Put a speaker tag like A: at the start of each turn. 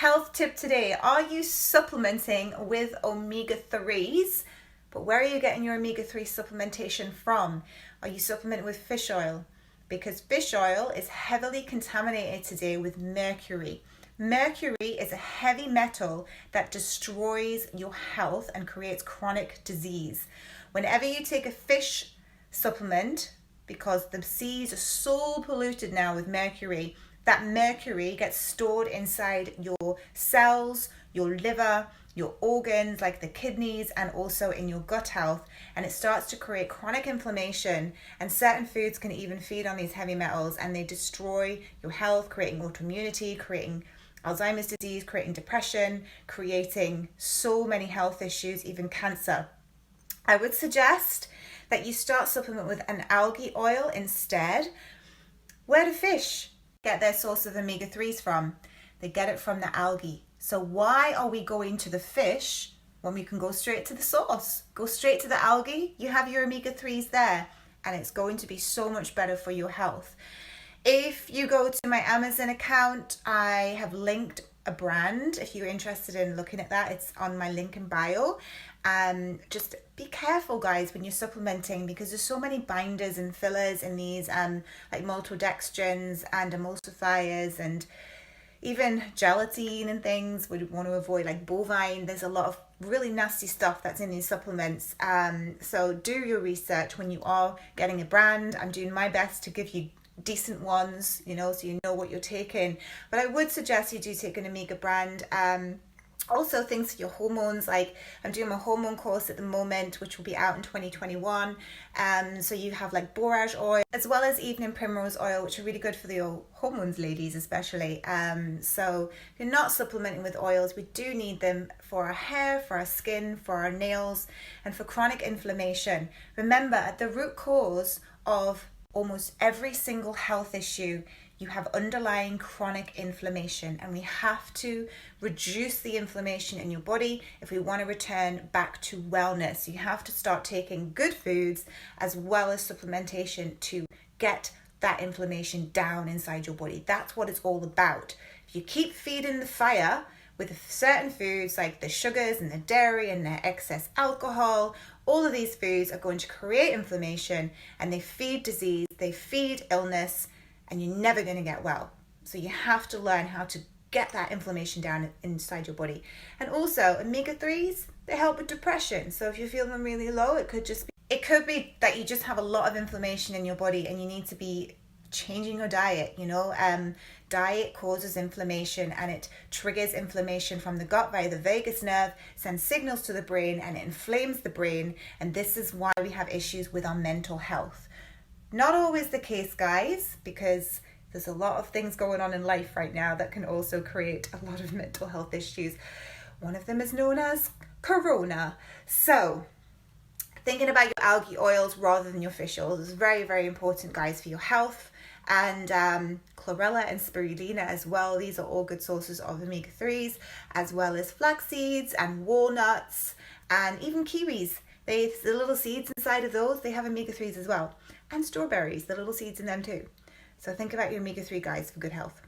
A: health tip today. Are you supplementing with omega-3s? But where are you getting your omega-3 supplementation from? Are you supplementing with fish oil? Because fish oil is heavily contaminated today with mercury. Mercury is a heavy metal that destroys your health and creates chronic disease. Whenever you take a fish supplement, because the seas are so polluted now with mercury, that mercury gets stored inside your cells, your liver, your organs like the kidneys, and also in your gut health, and it starts to create chronic inflammation. And certain foods can even feed on these heavy metals, and they destroy your health, creating autoimmunity, creating Alzheimer's disease, creating depression, creating so many health issues, even cancer. I would suggest that you start supplement with an algae oil instead. Where do fish get their source of omega-3s from? They get it from the algae. So why are we going to the fish when we can go straight to the source? Go straight to the algae, you have your omega-3s there, and it's going to be so much better for your health. If you go to my Amazon account, I have linked a brand. If you're interested in looking at that, it's on my link in bio. Just be careful, guys, when you're supplementing, because there's so many binders and fillers in these like maltodextrins and emulsifiers, and even gelatin and things we want to avoid, like bovine. There's a lot of really nasty stuff that's in these supplements. So do your research when you are getting a brand. I'm doing my best to give you decent ones, so you know what you're taking. But I would suggest you do take an omega brand. Also things for your hormones, like I'm doing my hormone course at the moment, which will be out in 2021. So you have like borage oil, as well as evening primrose oil, which are really good for the hormones, ladies especially. So if you're not supplementing with oils, we do need them for our hair, for our skin, for our nails, and for chronic inflammation. Remember, at the root cause of almost every single health issue, you have underlying chronic inflammation, and we have to reduce the inflammation in your body if we want to return back to wellness. You have to start taking good foods as well as supplementation to get that inflammation down inside your body. That's what it's all about. If you keep feeding the fire with certain foods like the sugars and the dairy and the excess alcohol, all of these foods are going to create inflammation, and they feed disease, they feed illness, and you're never going to get well. So you have to learn how to get that inflammation down inside your body. And also omega-3s, they help with depression. So if you're feeling really low, it could be that you just have a lot of inflammation in your body and you need to be changing your diet. Diet causes inflammation, and it triggers inflammation from the gut via the vagus nerve, sends signals to the brain, and it inflames the brain. And this is why we have issues with our mental health. Not always the case, guys, because there's a lot of things going on in life right now that can also create a lot of mental health issues. One of them is known as corona. So thinking about your algae oils rather than your fish oils is very, very important, guys, for your health. And chlorella and spirulina as well. These are all good sources of omega-3s, as well as flaxseeds and walnuts and even kiwis. The little seeds inside of those, they have omega-3s as well. And strawberries, the little seeds in them too. So think about your omega-3, guys, for good health.